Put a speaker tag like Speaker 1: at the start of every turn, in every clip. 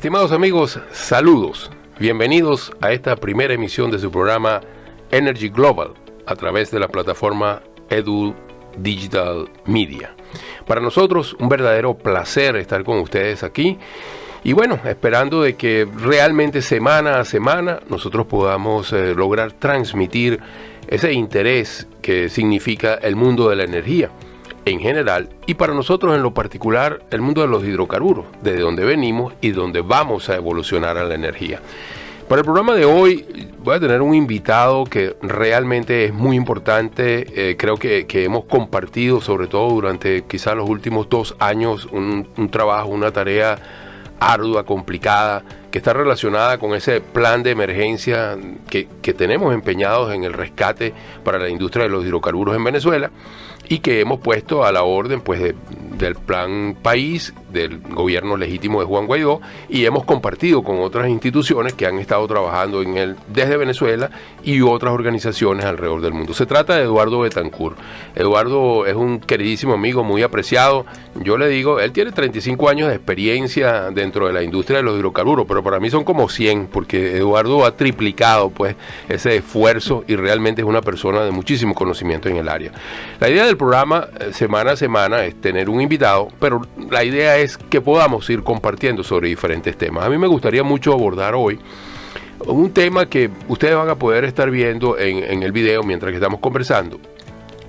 Speaker 1: Estimados amigos, saludos. Bienvenidos a esta primera emisión de su programa Energy Global a través de la plataforma Edu Digital Media. Para nosotros un verdadero placer estar con ustedes aquí y bueno, esperando de que realmente semana a semana nosotros podamos lograr transmitir ese interés que significa el mundo de la energía en general y para nosotros en lo particular el mundo de los hidrocarburos, desde donde venimos y donde vamos a evolucionar a la energía. Para el programa de hoy voy a tener un invitado que realmente es muy importante, creo que hemos compartido sobre todo durante quizás los últimos 2 años un trabajo, una tarea ardua, complicada, que está relacionada con ese plan de emergencia que tenemos empeñados en el rescate para la industria de los hidrocarburos en Venezuela y que hemos puesto a la orden pues del plan país, del gobierno legítimo de Juan Guaidó, y hemos compartido con otras instituciones que han estado trabajando en él desde Venezuela y otras organizaciones alrededor del mundo. Se trata de Eduardo Betancourt. Eduardo es un queridísimo amigo, muy apreciado. Yo le digo, él tiene 35 años de experiencia dentro de la industria de los hidrocarburos, pero para mí son como 100, porque Eduardo ha triplicado pues ese esfuerzo y realmente es una persona de muchísimo conocimiento en el área. La idea del programa semana a semana es tener un invitado, pero la idea es que podamos ir compartiendo sobre diferentes temas. A mí me gustaría mucho abordar hoy un tema que ustedes van a poder estar viendo en el video mientras que estamos conversando,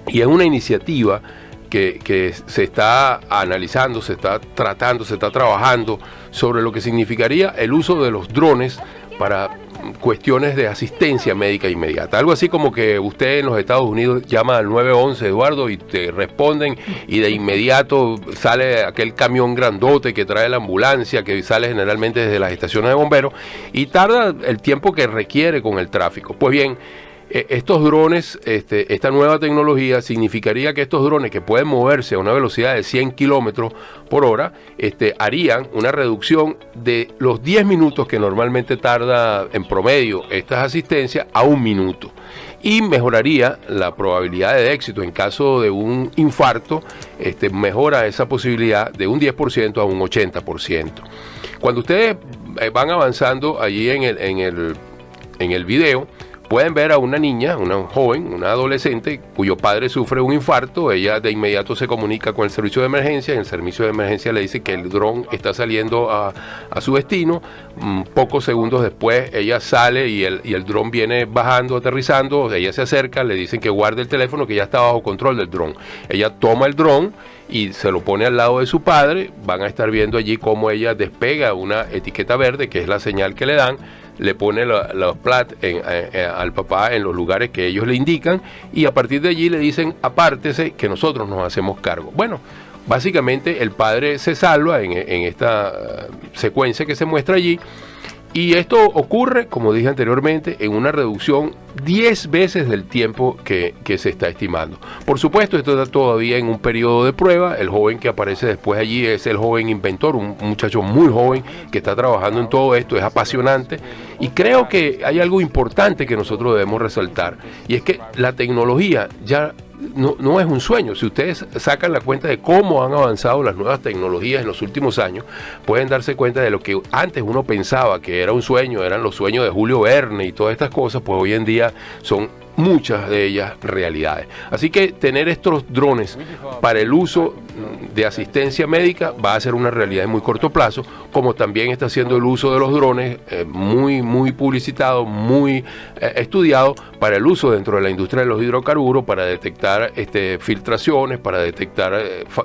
Speaker 1: y es una iniciativa que se está analizando, se está tratando, se está trabajando sobre lo que significaría el uso de los drones para cuestiones de asistencia médica inmediata. Algo así como que usted en los Estados Unidos llama al 911, Eduardo, y te responden y de inmediato sale aquel camión grandote que trae la ambulancia, que sale generalmente desde las estaciones de bomberos y tarda el tiempo que requiere con el tráfico. Pues bien, estos drones, esta nueva tecnología significaría que estos drones que pueden moverse a una velocidad de 100 kilómetros por hora, harían una reducción de los 10 minutos que normalmente tarda en promedio estas asistencias a 1 minuto. Y mejoraría la probabilidad de éxito en caso de un infarto, mejora esa posibilidad de un 10% a un 80%. Cuando ustedes van avanzando allí en el video, pueden ver a una niña, una joven, una adolescente, cuyo padre sufre un infarto. Ella de inmediato se comunica con el servicio de emergencia. En el servicio de emergencia le dice que el dron está saliendo a su destino. Pocos segundos después ella sale y el dron viene bajando, aterrizando. Ella se acerca, le dicen que guarde el teléfono, que ya está bajo control del dron. Ella toma el dron y se lo pone al lado de su padre. Van a estar viendo allí cómo ella despega una etiqueta verde, que es la señal que le dan. Le pone los plat al papá en los lugares que ellos le indican y a partir de allí le dicen apártese que nosotros nos hacemos cargo. Bueno, básicamente el padre se salva en esta secuencia que se muestra allí. Y esto ocurre, como dije anteriormente, en una reducción 10 veces del tiempo que se está estimando. Por supuesto, esto está todavía en un periodo de prueba. El joven que aparece después allí es el joven inventor, un muchacho muy joven que está trabajando en todo esto, es apasionante. Y creo que hay algo importante que nosotros debemos resaltar, y es que la tecnología ya no es un sueño. Si ustedes sacan la cuenta de cómo han avanzado las nuevas tecnologías en los últimos años, pueden darse cuenta de lo que antes uno pensaba que era un sueño, eran los sueños de Julio Verne y todas estas cosas, pues hoy en día son muchas de ellas realidades. Así que tener estos drones para el uso de asistencia médica va a ser una realidad en muy corto plazo, como también está siendo el uso de los drones muy publicitado, muy estudiado para el uso dentro de la industria de los hidrocarburos, para detectar filtraciones, para detectar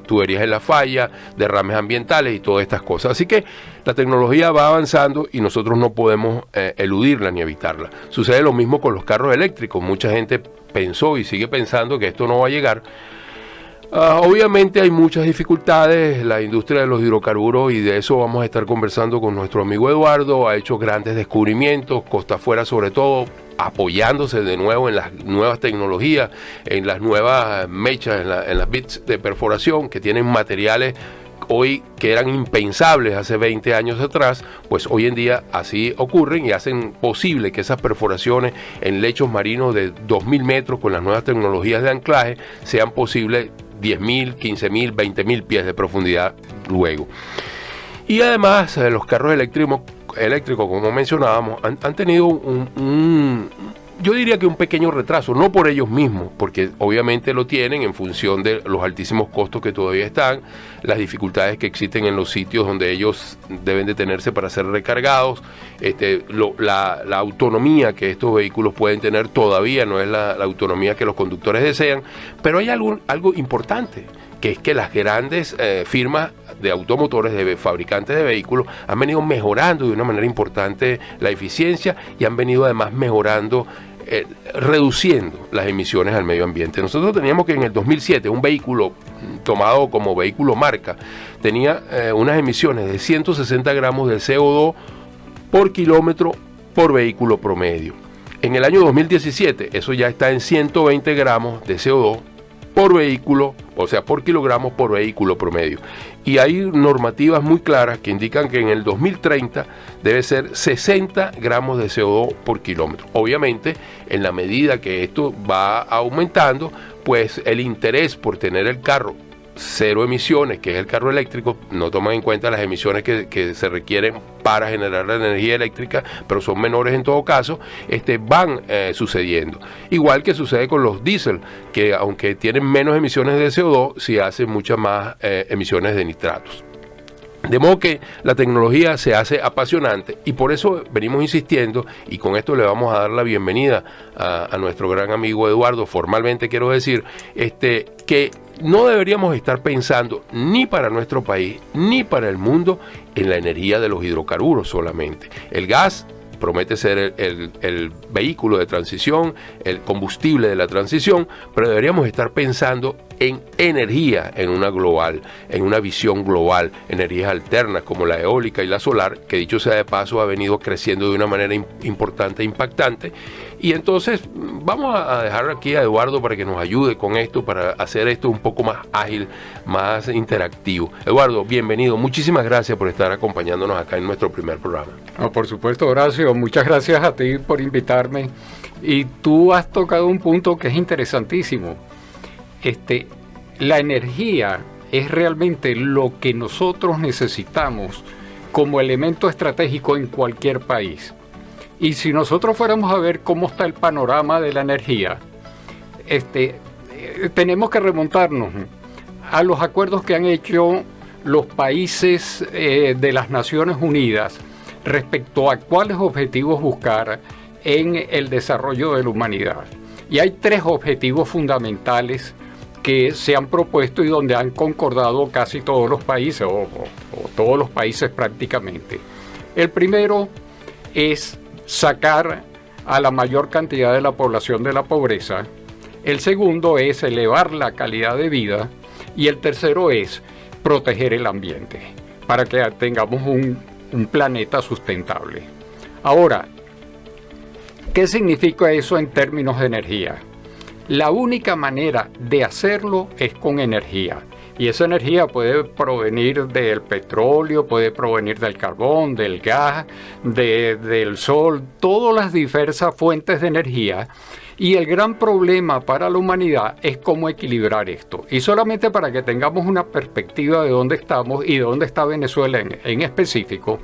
Speaker 1: tuberías en la falla, derrames ambientales y todas estas cosas. Así que la tecnología va avanzando y nosotros no podemos eludirla ni evitarla. Sucede lo mismo con los carros eléctricos. Mucha gente pensó y sigue pensando que esto no va a llegar. Obviamente hay muchas dificultades. La industria de los hidrocarburos, y de eso vamos a estar conversando con nuestro amigo Eduardo, ha hecho grandes descubrimientos, costa afuera sobre todo, apoyándose de nuevo en las nuevas tecnologías, en las nuevas mechas, en las bits de perforación que tienen materiales hoy que eran impensables hace 20 años atrás, pues hoy en día así ocurren y hacen posible que esas perforaciones en lechos marinos de 2.000 metros con las nuevas tecnologías de anclaje sean posibles 10.000, 15.000, 20.000 pies de profundidad luego. Y además los carros eléctricos, como mencionábamos, han tenido yo diría que un pequeño retraso, no por ellos mismos, porque obviamente lo tienen en función de los altísimos costos que todavía están, las dificultades que existen en los sitios donde ellos deben detenerse para ser recargados, la autonomía que estos vehículos pueden tener todavía no es la autonomía que los conductores desean, pero hay algo importante, que es que las grandes firmas de automotores, de fabricantes de vehículos, han venido mejorando de una manera importante la eficiencia y han venido además mejorando, reduciendo las emisiones al medio ambiente. Nosotros teníamos que en el 2007 un vehículo tomado como vehículo marca tenía unas emisiones de 160 gramos de CO2 por kilómetro por vehículo promedio. En el año 2017 eso ya está en 120 gramos de CO2 por vehículo, o sea, por kilogramos por vehículo promedio. Y hay normativas muy claras que indican que en el 2030 debe ser 60 gramos de CO2 por kilómetro. Obviamente, en la medida que esto va aumentando, pues el interés por tener el carro cero emisiones, que es el carro eléctrico, no toman en cuenta las emisiones que se requieren para generar la energía eléctrica, pero son menores en todo caso, van sucediendo. Igual que sucede con los diésel, que aunque tienen menos emisiones de CO2, sí hacen muchas más emisiones de nitratos. De modo que la tecnología se hace apasionante y por eso venimos insistiendo, y con esto le vamos a dar la bienvenida a nuestro gran amigo Eduardo, formalmente quiero decir, que no deberíamos estar pensando ni para nuestro país ni para el mundo en la energía de los hidrocarburos solamente. El gas promete ser el vehículo de transición, el combustible de la transición, pero deberíamos estar pensando en energía en una visión global, energías alternas como la eólica y la solar, que dicho sea de paso ha venido creciendo de una manera importante e impactante. Y entonces vamos a dejar aquí a Eduardo para que nos ayude con esto, para hacer esto un poco más ágil, más interactivo. Eduardo, bienvenido, muchísimas gracias por estar acompañándonos acá en nuestro primer programa.
Speaker 2: Por supuesto, Horacio, muchas gracias a ti por invitarme. Y tú has tocado un punto que es interesantísimo. La energía es realmente lo que nosotros necesitamos como elemento estratégico en cualquier país. Y si nosotros fuéramos a ver cómo está el panorama de la energía, tenemos que remontarnos a los acuerdos que han hecho los países de las Naciones Unidas respecto a cuáles objetivos buscar en el desarrollo de la humanidad. Y hay 3 objetivos fundamentales que se han propuesto y donde han concordado casi todos los países, o todos los países prácticamente. El primero es sacar a la mayor cantidad de la población de la pobreza. El segundo es elevar la calidad de vida. Y el tercero es proteger el ambiente para que tengamos un planeta sustentable. Ahora, ¿qué significa eso en términos de energía? La única manera de hacerlo es con energía. Y esa energía puede provenir del petróleo, puede provenir del carbón, del gas, del sol, todas las diversas fuentes de energía. Y el gran problema para la humanidad es cómo equilibrar esto. Y solamente para que tengamos una perspectiva de dónde estamos y de dónde está Venezuela en específico,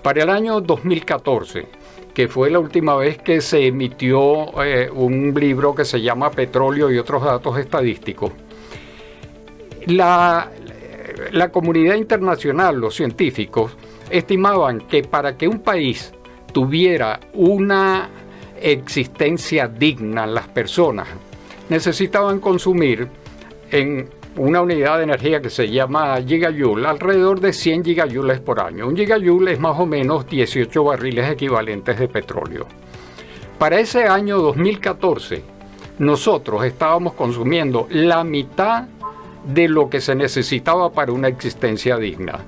Speaker 2: para el año 2014, que fue la última vez que se emitió un libro que se llama Petróleo y otros datos estadísticos, la comunidad internacional, los científicos, estimaban que para que un país tuviera una existencia digna, las personas necesitaban consumir en una unidad de energía que se llama gigajoule, alrededor de 100 gigajoules por año. Un gigajoule es más o menos 18 barriles equivalentes de petróleo. Para ese año 2014, nosotros estábamos consumiendo la mitad de lo que se necesitaba para una existencia digna.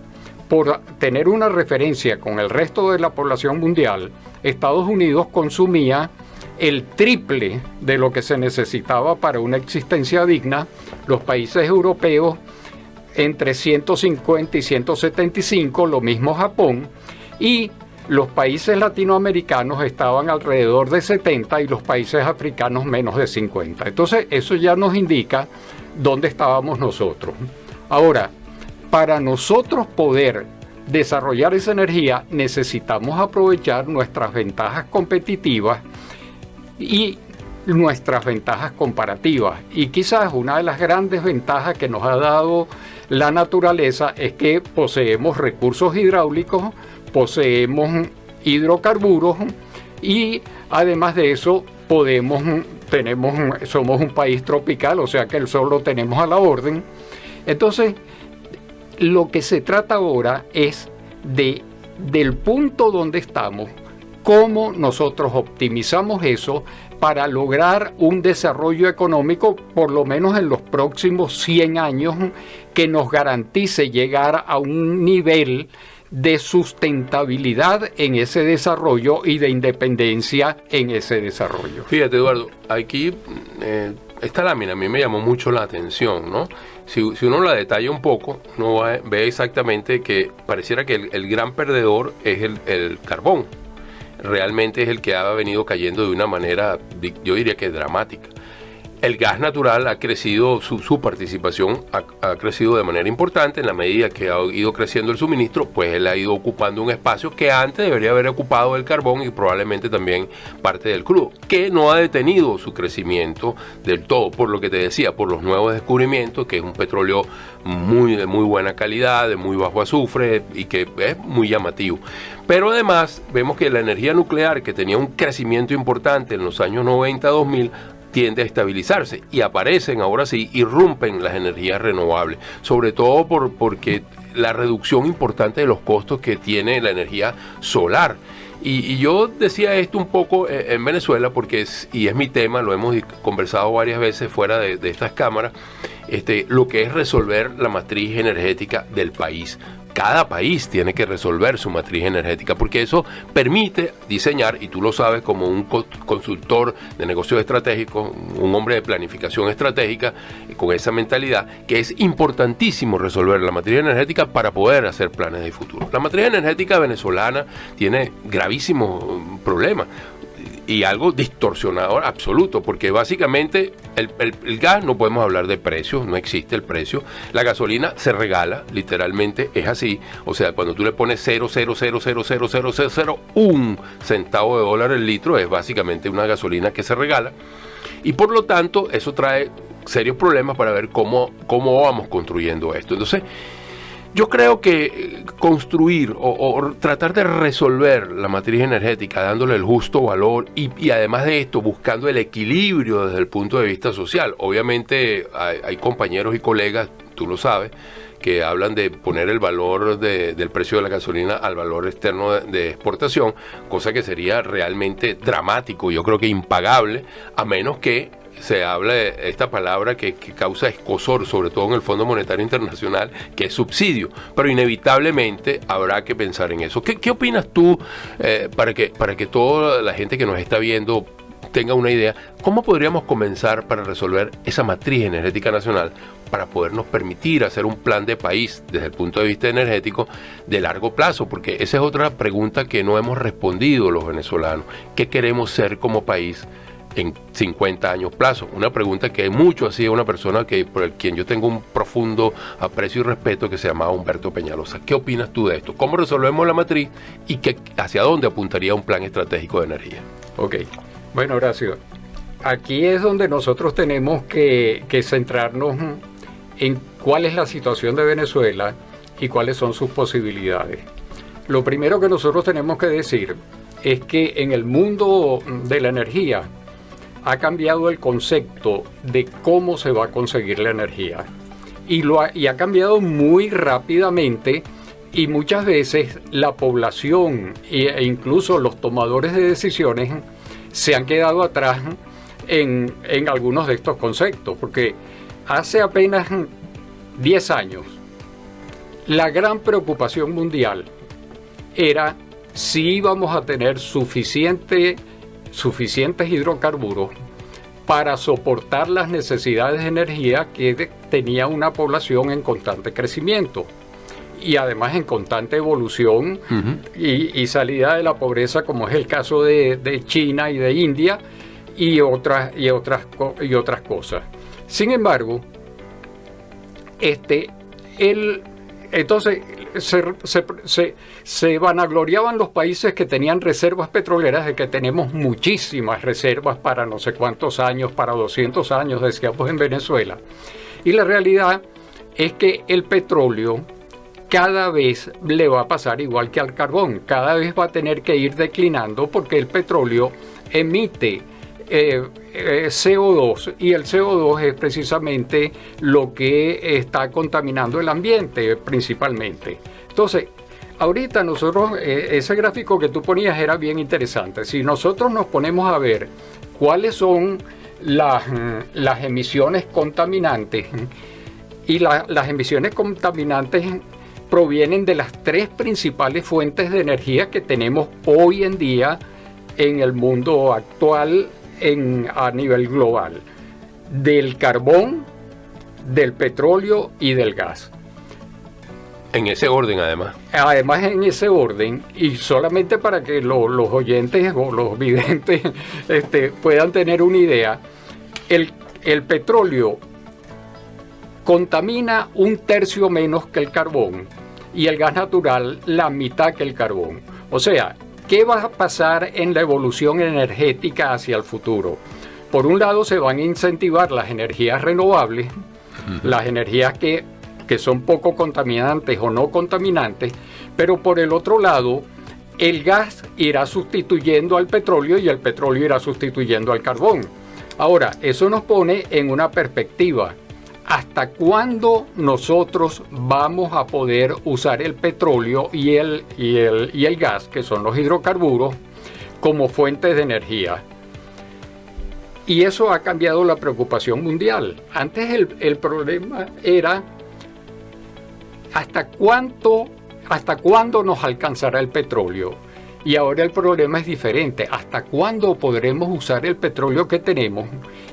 Speaker 2: Por tener una referencia con el resto de la población mundial, Estados Unidos consumía el triple de lo que se necesitaba para una existencia digna, los países europeos entre 150 y 175, lo mismo Japón, y los países latinoamericanos estaban alrededor de 70 y los países africanos menos de 50. Entonces eso ya nos indica dónde estábamos nosotros. Ahora, para nosotros poder desarrollar esa energía, necesitamos aprovechar nuestras ventajas competitivas y nuestras ventajas comparativas. Y quizás una de las grandes ventajas que nos ha dado la naturaleza es que poseemos recursos hidráulicos, poseemos hidrocarburos y además de eso somos un país tropical, o sea que el sol lo tenemos a la orden. Entonces, lo que se trata ahora es del punto donde estamos, cómo nosotros optimizamos eso para lograr un desarrollo económico, por lo menos en los próximos 100 años, que nos garantice llegar a un nivel de sustentabilidad en ese desarrollo y de independencia en ese desarrollo.
Speaker 1: Fíjate, Eduardo, aquí esta lámina a mí me llamó mucho la atención, ¿no? Si uno la detalla un poco, uno ve exactamente que pareciera que el gran perdedor es el carbón. Realmente es el que ha venido cayendo de una manera, yo diría que dramática. El gas natural ha crecido, su participación ha crecido de manera importante. En la medida que ha ido creciendo el suministro, pues él ha ido ocupando un espacio que antes debería haber ocupado el carbón y probablemente también parte del crudo, que no ha detenido su crecimiento del todo, por lo que te decía, por los nuevos descubrimientos, que es un petróleo de muy buena calidad, de muy bajo azufre y que es muy llamativo. Pero además vemos que la energía nuclear, que tenía un crecimiento importante en los años 90-2000, tiende a estabilizarse y aparecen ahora sí, irrumpen las energías renovables, sobre todo porque la reducción importante de los costos que tiene la energía solar. Y yo decía esto un poco en Venezuela porque es mi tema, lo hemos conversado varias veces fuera de estas cámaras, lo que es resolver la matriz energética del país. Cada país tiene que resolver su matriz energética porque eso permite diseñar, y tú lo sabes como un consultor de negocios estratégicos, un hombre de planificación estratégica, con esa mentalidad, que es importantísimo resolver la matriz energética para poder hacer planes de futuro. La matriz energética venezolana tiene gravísimos problemas y algo distorsionador absoluto, porque básicamente el gas, no podemos hablar de precios, no existe el precio. La gasolina se regala, literalmente es así. O sea, cuando tú le pones 0,0000001 centavo de dólar el litro, es básicamente una gasolina que se regala. Y por lo tanto, eso trae serios problemas para ver cómo vamos construyendo esto. Entonces, yo creo que construir o tratar de resolver la matriz energética dándole el justo valor y además de esto buscando el equilibrio desde el punto de vista social. Obviamente hay compañeros y colegas, tú lo sabes, que hablan de poner el valor del precio de la gasolina al valor externo de exportación, cosa que sería realmente dramático, yo creo que impagable, a menos que se habla de esta palabra que causa escozor, sobre todo en el Fondo Monetario Internacional, que es subsidio, pero inevitablemente habrá que pensar en eso. ¿Qué opinas tú para que toda la gente que nos está viendo tenga una idea? ¿Cómo podríamos comenzar para resolver esa matriz energética nacional para podernos permitir hacer un plan de país desde el punto de vista energético de largo plazo? Porque esa es otra pregunta que no hemos respondido los venezolanos. ¿Qué queremos ser como país en 50 años plazo? Una pregunta que mucho hacía una persona por quien yo tengo un profundo aprecio y respeto, que se llamaba Humberto Peñalosa. ¿Qué opinas tú de esto? ¿Cómo resolvemos la matriz y hacia dónde apuntaría un plan estratégico de energía?
Speaker 2: Ok, bueno, Horacio, aquí es donde nosotros tenemos que centrarnos en cuál es la situación de Venezuela y cuáles son sus posibilidades. Lo primero que nosotros tenemos que decir es que en el mundo de la energía ha cambiado el concepto de cómo se va a conseguir la energía y ha cambiado muy rápidamente, y muchas veces la población e incluso los tomadores de decisiones se han quedado atrás en algunos de estos conceptos, porque hace apenas 10 años la gran preocupación mundial era si íbamos a tener suficientes hidrocarburos para soportar las necesidades de energía que tenía una población en constante crecimiento y además en constante evolución y salida de la pobreza, como es el caso de China y de India y otras cosas. Sin embargo, Entonces, se vanagloriaban los países que tenían reservas petroleras de que tenemos muchísimas reservas para no sé cuántos años, para 200 años, decíamos en Venezuela. Y la realidad es que el petróleo cada vez le va a pasar igual que al carbón, cada vez va a tener que ir declinando porque el petróleo emite CO2 y el CO2 es precisamente lo que está contaminando el ambiente principalmente. Entonces, ahorita nosotros, ese gráfico que tú ponías era bien interesante. Si nosotros nos ponemos a ver cuáles son las emisiones contaminantes, y las emisiones contaminantes provienen de las tres principales fuentes de energía que tenemos hoy en día en el mundo actual a nivel global: del carbón, del petróleo y del gas.
Speaker 1: En ese orden, además.
Speaker 2: Además, en ese orden, y solamente para que los oyentes o los videntes puedan tener una idea, el petróleo contamina 1/3 menos que el carbón y el gas natural la mitad que el carbón. O sea, ¿qué va a pasar en la evolución energética hacia el futuro? Por un lado, se van a incentivar las energías renovables, las energías que son poco contaminantes o no contaminantes, pero por el otro lado, el gas irá sustituyendo al petróleo y el petróleo irá sustituyendo al carbón. Ahora, eso nos pone en una perspectiva. ¿Hasta cuándo nosotros vamos a poder usar el petróleo y el gas, que son los hidrocarburos, como fuentes de energía? Y eso ha cambiado la preocupación mundial. Antes el problema era ¿hasta cuándo nos alcanzará el petróleo? Y ahora el problema es diferente. ¿Hasta cuándo podremos usar el petróleo que tenemos?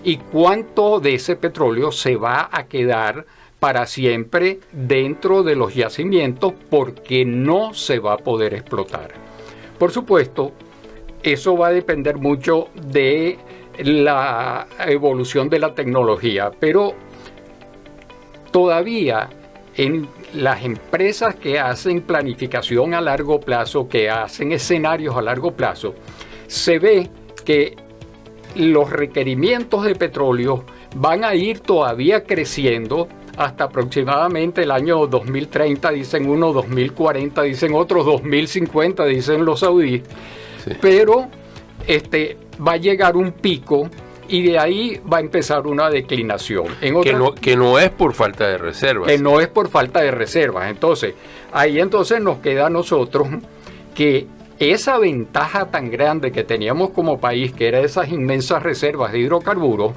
Speaker 2: ¿Y cuánto de ese petróleo se va a quedar para siempre dentro de los yacimientos porque no se va a poder explotar? Por supuesto, eso va a depender mucho de la evolución de la tecnología, pero todavía en las empresas que hacen planificación a largo plazo, que hacen escenarios a largo plazo, se ve que los requerimientos de petróleo van a ir todavía creciendo hasta aproximadamente el año 2030, dicen unos, 2040, dicen otros, 2050, dicen los saudíes, sí. Pero va a llegar un pico y de ahí va a empezar una declinación.
Speaker 1: Que no es por falta de reservas.
Speaker 2: Que no es por falta de reservas. Entonces, ahí nos queda a nosotros que esa ventaja tan grande que teníamos como país, que era esas inmensas reservas de hidrocarburos,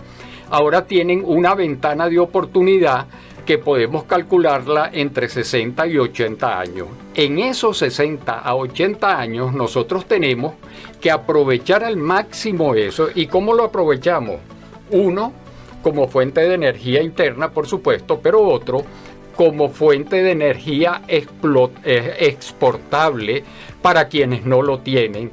Speaker 2: ahora tienen una ventana de oportunidad que podemos calcularla entre 60 y 80 años. En esos 60 a 80 años nosotros tenemos que aprovechar al máximo eso. ¿Y cómo lo aprovechamos? Uno, como fuente de energía interna, por supuesto, pero otro, como fuente de energía exportable para quienes no lo tienen.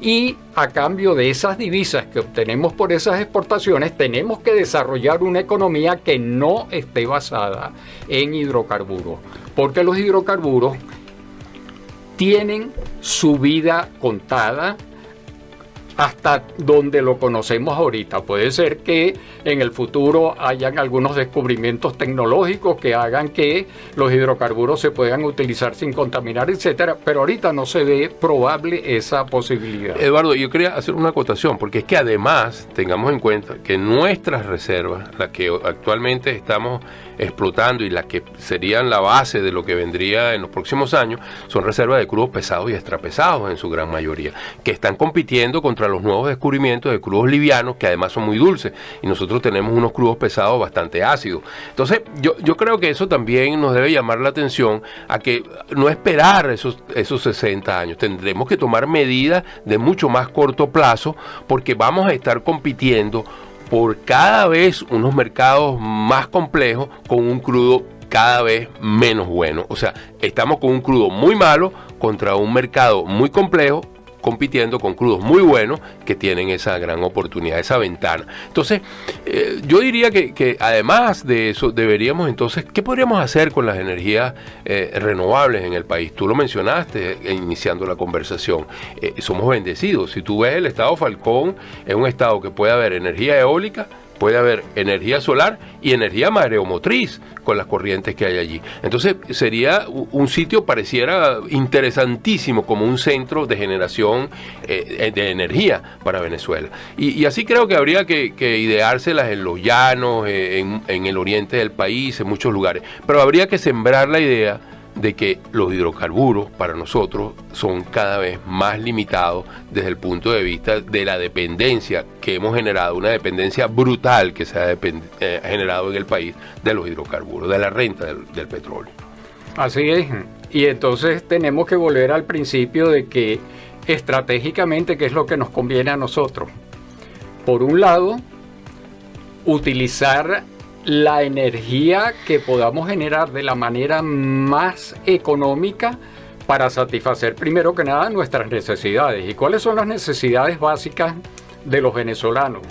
Speaker 2: Y a cambio de esas divisas que obtenemos por esas exportaciones, tenemos que desarrollar una economía que no esté basada en hidrocarburos, porque los hidrocarburos tienen su vida contada hasta donde lo conocemos ahorita. Puede ser que en el futuro hayan algunos descubrimientos tecnológicos que hagan que los hidrocarburos se puedan utilizar sin contaminar, etcétera, pero ahorita no se ve probable esa posibilidad.
Speaker 1: Eduardo, yo quería hacer una acotación, porque es que además tengamos en cuenta que nuestras reservas, las que actualmente estamos explotando y las que serían la base de lo que vendría en los próximos años, son reservas de crudos pesados y extrapesados en su gran mayoría, que están compitiendo contra los nuevos descubrimientos de crudos livianos, que además son muy dulces, y nosotros tenemos unos crudos pesados bastante ácidos. Entonces, yo creo que eso también nos debe llamar la atención a que no esperar esos 60 años. Tendremos que tomar medidas de mucho más corto plazo, porque vamos a estar compitiendo por cada vez unos mercados más complejos con un crudo cada vez menos bueno. O sea, estamos con un crudo muy malo contra un mercado muy complejo compitiendo con crudos muy buenos que tienen esa gran oportunidad, esa ventana. Entonces, yo diría que además de eso, deberíamos entonces, ¿qué podríamos hacer con las energías renovables en el país? Tú lo mencionaste iniciando la conversación. Somos bendecidos. Si tú ves el estado Falcón, es un estado que puede haber energía eólica, puede haber energía solar y energía mareomotriz con las corrientes que hay allí. Entonces sería un sitio, pareciera interesantísimo como un centro de generación de energía para Venezuela. Y así creo que habría que ideárselas en los llanos, en el oriente del país, en muchos lugares. Pero habría que sembrar la idea de que los hidrocarburos para nosotros son cada vez más limitados desde el punto de vista de la dependencia que hemos generado, una dependencia brutal que se ha generado en el país de los hidrocarburos, de la renta del petróleo.
Speaker 2: Así es, y entonces tenemos que volver al principio de que estratégicamente, ¿qué es lo que nos conviene a nosotros? Por un lado, utilizar la energía que podamos generar de la manera más económica para satisfacer primero que nada nuestras necesidades. ¿Y cuáles son las necesidades básicas de los venezolanos?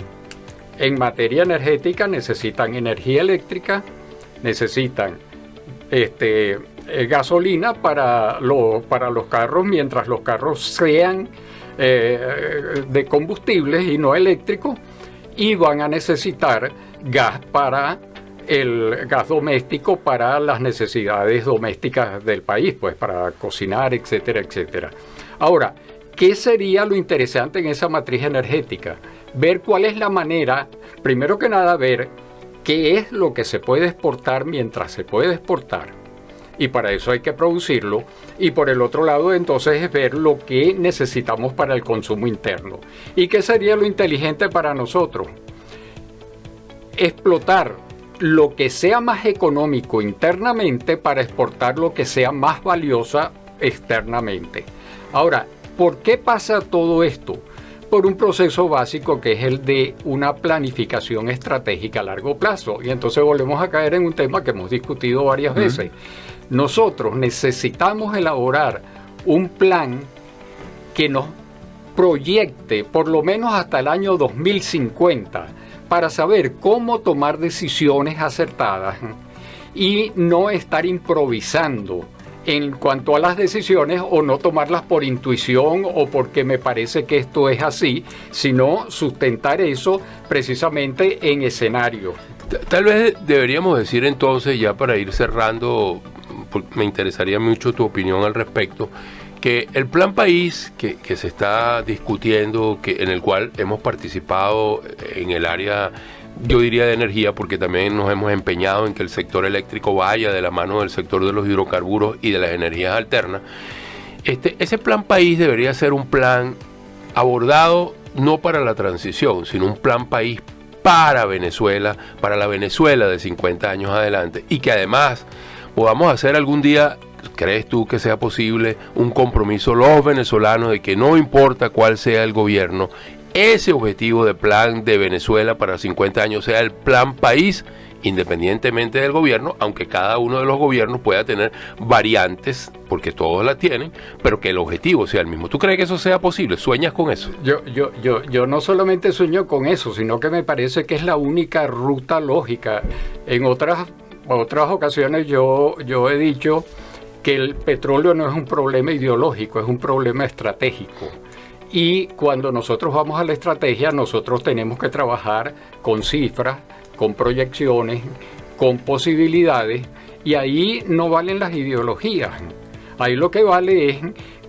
Speaker 2: En materia energética necesitan energía eléctrica, necesitan gasolina para los carros, mientras los carros sean de combustibles y no eléctricos, y van a necesitar gas para el gas doméstico para las necesidades domésticas del país, pues para cocinar, etcétera, etcétera. Ahora, ¿qué sería lo interesante en esa matriz energética? Ver cuál es la manera, primero que nada, ver qué es lo que se puede exportar mientras se puede exportar. Y para eso hay que producirlo. Y por el otro lado, entonces, es ver lo que necesitamos para el consumo interno. ¿Y qué sería lo inteligente para nosotros? Explotar lo que sea más económico internamente para exportar lo que sea más valiosa externamente. Ahora, ¿por qué pasa todo esto? Por un proceso básico que es el de una planificación estratégica a largo plazo. Y entonces volvemos a caer en un tema que hemos discutido varias veces. Nosotros necesitamos elaborar un plan que nos proyecte por lo menos hasta el año 2050 para saber cómo tomar decisiones acertadas y no estar improvisando en cuanto a las decisiones o no tomarlas por intuición o porque me parece que esto es así, sino sustentar eso precisamente en escenario.
Speaker 1: Tal vez deberíamos decir entonces, ya para ir cerrando, me interesaría mucho tu opinión al respecto, que el plan país que se está discutiendo, en el cual hemos participado en el área, yo diría de energía, porque también nos hemos empeñado en que el sector eléctrico vaya de la mano del sector de los hidrocarburos y de las energías alternas, ese plan país debería ser un plan abordado no para la transición, sino un plan país para Venezuela, para la Venezuela de 50 años adelante, y que además podamos hacer algún día, ¿crees tú que sea posible un compromiso los venezolanos de que no importa cuál sea el gobierno, ese objetivo de plan de Venezuela para 50 años sea el plan país, independientemente del gobierno, aunque cada uno de los gobiernos pueda tener variantes, porque todos la tienen, pero que el objetivo sea el mismo? ¿Tú crees que eso sea posible? ¿Sueñas con eso?
Speaker 2: Yo no solamente sueño con eso, sino que me parece que es la única ruta lógica. En otras ocasiones yo he dicho que el petróleo no es un problema ideológico, es un problema estratégico. Y cuando nosotros vamos a la estrategia, nosotros tenemos que trabajar con cifras, con proyecciones, con posibilidades, y ahí no valen las ideologías. Ahí lo que vale es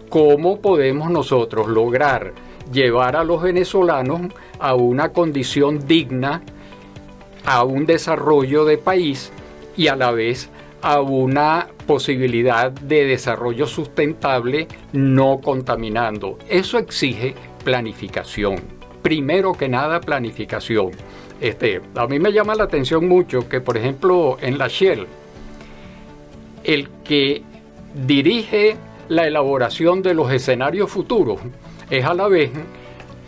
Speaker 2: cómo podemos nosotros lograr llevar a los venezolanos a una condición digna, a un desarrollo de país y a la vez a una posibilidad de desarrollo sustentable no contaminando. Eso exige planificación. Primero que nada, planificación. A mí me llama la atención mucho que, por ejemplo, en la Shell, el que dirige la elaboración de los escenarios futuros es a la vez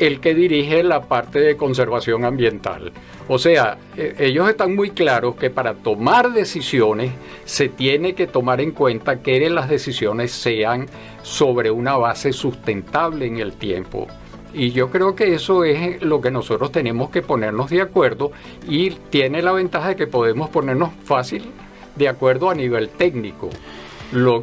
Speaker 2: el que dirige la parte de conservación ambiental. O sea, ellos están muy claros que para tomar decisiones se tiene que tomar en cuenta que las decisiones sean sobre una base sustentable en el tiempo. Y yo creo que eso es lo que nosotros tenemos que ponernos de acuerdo, y tiene la ventaja de que podemos ponernos fácil de acuerdo a nivel técnico.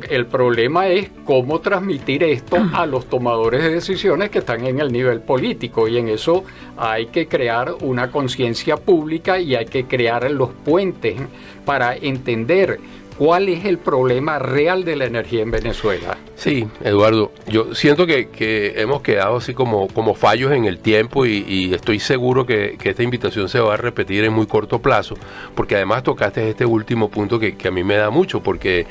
Speaker 2: El problema es cómo transmitir esto a los tomadores de decisiones que están en el nivel político, y en eso hay que crear una conciencia pública y hay que crear los puentes para entender cuál es el problema real de la energía en Venezuela.
Speaker 1: Sí, Eduardo, yo siento que hemos quedado así como fallos en el tiempo, y estoy seguro que esta invitación se va a repetir en muy corto plazo, porque además tocaste este último punto que a mí me da mucho, porque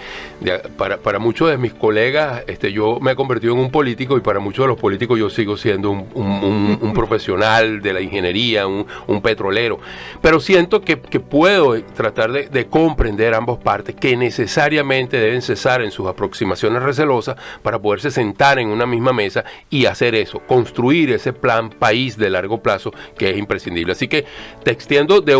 Speaker 1: para muchos de mis colegas yo me he convertido en un político, y para muchos de los políticos yo sigo siendo un profesional de la ingeniería, un petrolero, pero siento que puedo tratar de comprender ambas partes, que necesariamente deben cesar en sus aproximaciones recelosas para poderse sentar en una misma mesa y hacer eso, construir ese plan país de largo plazo que es imprescindible. Así que te extiendo de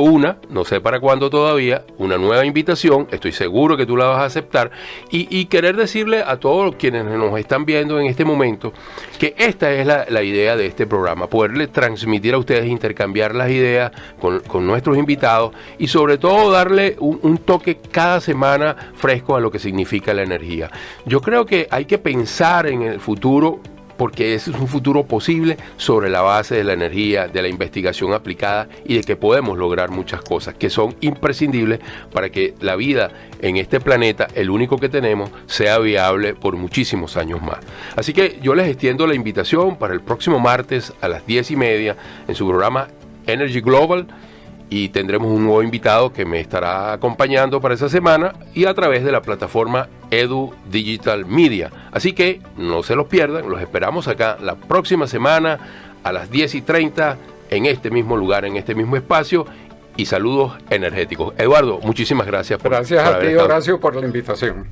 Speaker 1: no sé para cuándo todavía, una nueva invitación. Estoy seguro que tú la vas a aceptar, y querer decirle a todos quienes nos están viendo en este momento que esta es la idea de este programa, poderle transmitir a ustedes, intercambiar las ideas con nuestros invitados, y sobre todo darle un toque cada semana fresco a lo que significa la energía. Yo creo que hay que pensar en el futuro, porque ese es un futuro posible sobre la base de la energía, de la investigación aplicada, y de que podemos lograr muchas cosas que son imprescindibles para que la vida en este planeta, el único que tenemos, sea viable por muchísimos años más. Así que yo les extiendo la invitación para el próximo martes a las 10:30 en su programa Energy Global, y tendremos un nuevo invitado que me estará acompañando para esa semana, y a través de la plataforma Edu Digital Media. Así que no se los pierdan, los esperamos acá la próxima semana a las 10:30 en este mismo lugar, en este mismo espacio, y saludos energéticos. Eduardo, muchísimas gracias.
Speaker 2: Gracias a ti, Horacio, por la invitación.